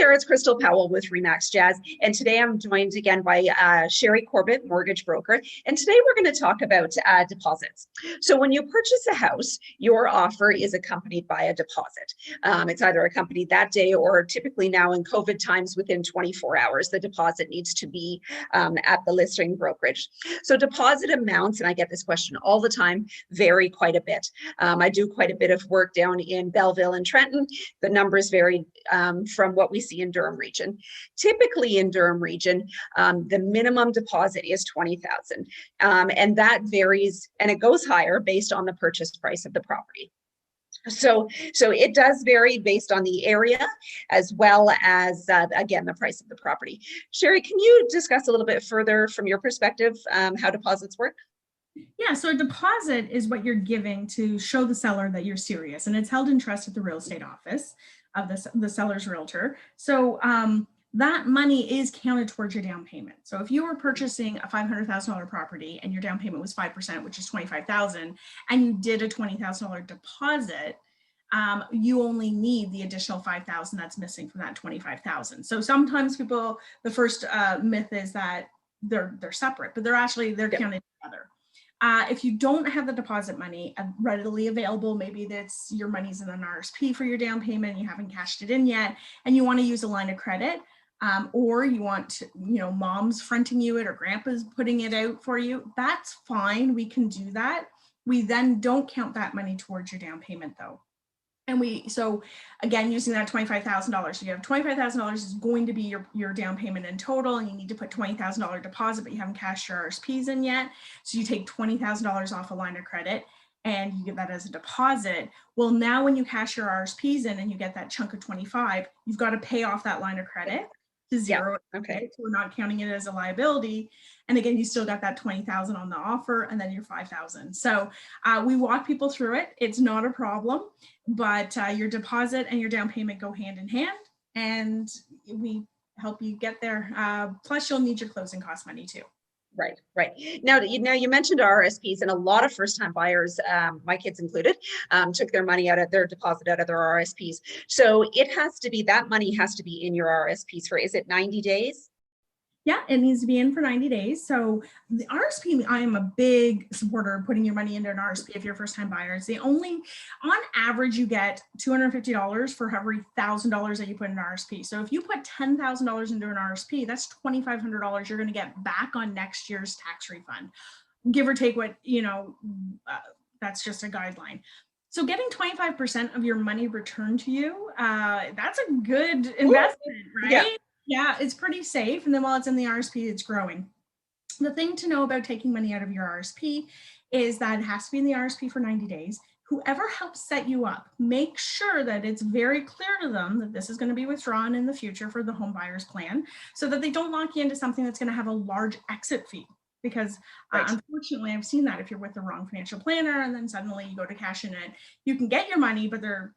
there, it's Crystal Powell with Remax Jazz, and today I'm joined again by Sherry Corbitt, mortgage broker, and today we're going to talk about deposits. So when you purchase a house, your offer is accompanied by a deposit. It's either accompanied that day or typically now in COVID times within 24 hours, the deposit needs to be at the listing brokerage. So deposit amounts, and I get this question all the time, vary quite a bit. I do quite a bit of work down in Belleville and Trenton. The numbers vary from what we see in Durham region. Typically in Durham region, the minimum deposit is $20,000, and that varies and it goes higher based on the purchase price of the property. So it does vary based on the area as well as, again, the price of the property. Sherry, can you discuss a little bit further from your perspective how deposits work? Yeah, so a deposit is what you're giving to show the seller that you're serious, and it's held in trust at the real estate office of the seller's realtor. So that money is counted towards your down payment. So if you were purchasing a $500,000 property and your down payment was 5%, which is $25,000, and you did a $20,000 deposit, you only need the additional $5,000 that's missing from that $25,000. So sometimes people, the first myth is that they're separate, but they're counted together. If you don't have the deposit money readily available, maybe that's your money's in an RSP for your down payment, and you haven't cashed it in yet, and you want to use a line of credit, or you want, mom's fronting you it or grandpa's putting it out for you, that's fine. We can do that. We then don't count that money towards your down payment though. And so again, using that $25,000, so you have $25,000 is going to be your down payment in total, and you need to put $20,000 deposit, but you haven't cashed your RSPs in yet. So you take $20,000 off a line of credit and you get that as a deposit. Well, now when you cash your RSPs in and you get that chunk of 25, you've got to pay off that line of credit to zero. Yeah. Okay. So we're not counting it as a liability. And again, you still got that $20,000 on the offer and then your $5,000. So we walk people through it. It's not a problem, but your deposit and your down payment go hand in hand, and we help you get there. Plus you'll need your closing cost money too. Right. Now you mentioned RSPs, and a lot of first-time buyers, my kids included, took their money out of their deposit out of their RSPs. So that money has to be in your RSPs for, is it 90 days? Yeah, it needs to be in for 90 days. So the RSP, I am a big supporter of putting your money into an RSP if you're first-time buyers. On average, you get $250 for every $1,000 that you put in an RSP. So if you put $10,000 into an RSP, that's $2,500 you're going to get back on next year's tax refund, give or take what, that's just a guideline. So getting 25% of your money returned to you, that's a good investment, right? Yeah. Yeah, it's pretty safe. And then while it's in the RSP, it's growing. The thing to know about taking money out of your RSP is that it has to be in the RSP for 90 days. Whoever helps set you up, make sure that it's very clear to them that this is going to be withdrawn in the future for the home buyer's plan, so that they don't lock you into something that's going to have a large exit fee. Because unfortunately, I've seen that if you're with the wrong financial planner and then suddenly you go to cash in it, you can get your money, but their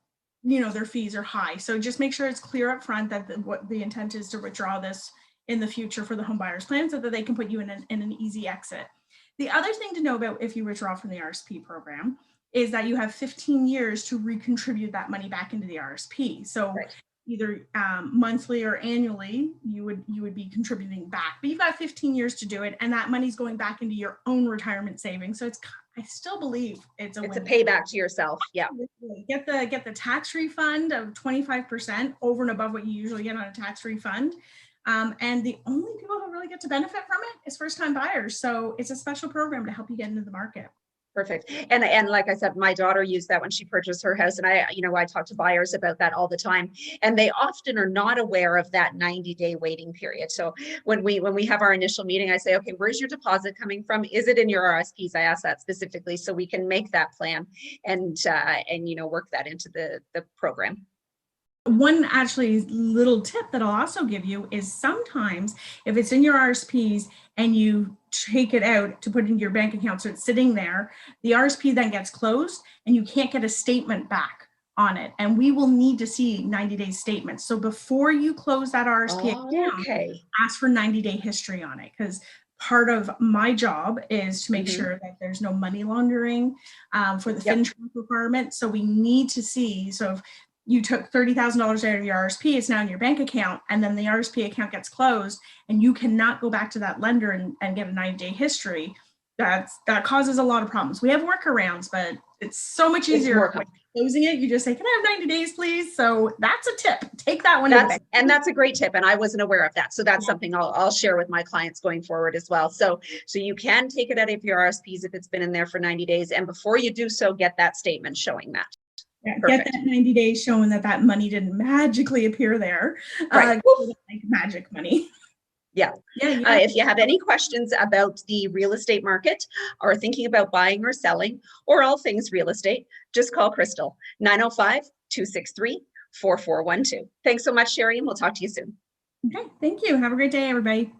fees are high. So just make sure it's clear up front that what the intent is to withdraw this in the future for the home buyer's plan, so that they can put you in an easy exit. The other thing to know about if you withdraw from the RSP program is that you have 15 years to recontribute that money back into the RSP. So either monthly or annually, you would be contributing back, but you've got 15 years to do it, and that money's going back into your own retirement savings. So I still believe it's a payback to yourself. Yeah. Get the tax refund of 25% over and above what you usually get on a tax refund. And the only people who really get to benefit from it is first-time buyers. So it's a special program to help you get into the market. Perfect. And like I said, my daughter used that when she purchased her house. And I talk to buyers about that all the time, and they often are not aware of that 90-day waiting period. So when we have our initial meeting, I say, okay, where's your deposit coming from? Is it in your RSPs? I ask that specifically so we can make that plan and work that into the program. One actually little tip that I'll also give you is sometimes if it's in your RSPs and you take it out to put into your bank account, so it's sitting there, the RSP then gets closed and you can't get a statement back on it. And we will need to see 90-day statements. So before you close that RSP account, ask for 90-day history on it, because part of my job is to make sure that there's no money laundering for the FinTrack requirement. So we need to see, so if you took $30,000 out of your RSP, it's now in your bank account, and then the RSP account gets closed and you cannot go back to that lender and get a 90-day history, that causes a lot of problems. We have workarounds, but it's so much easier when closing it. You just say, can I have 90 days, please? So that's a tip. Take that one. And that's a great tip. And I wasn't aware of that. So that's something I'll share with my clients going forward as well. So you can take it out of your RSPs if it's been in there for 90 days. And before you do so, get that statement showing that. Yeah, get that 90 days showing that money didn't magically appear there. Right. Like magic money. Yeah. If you have any questions about the real estate market or thinking about buying or selling or all things real estate, just call Crystal, 905-263-4412. Thanks so much, Sherry, and we'll talk to you soon. Okay. Thank you. Have a great day, everybody.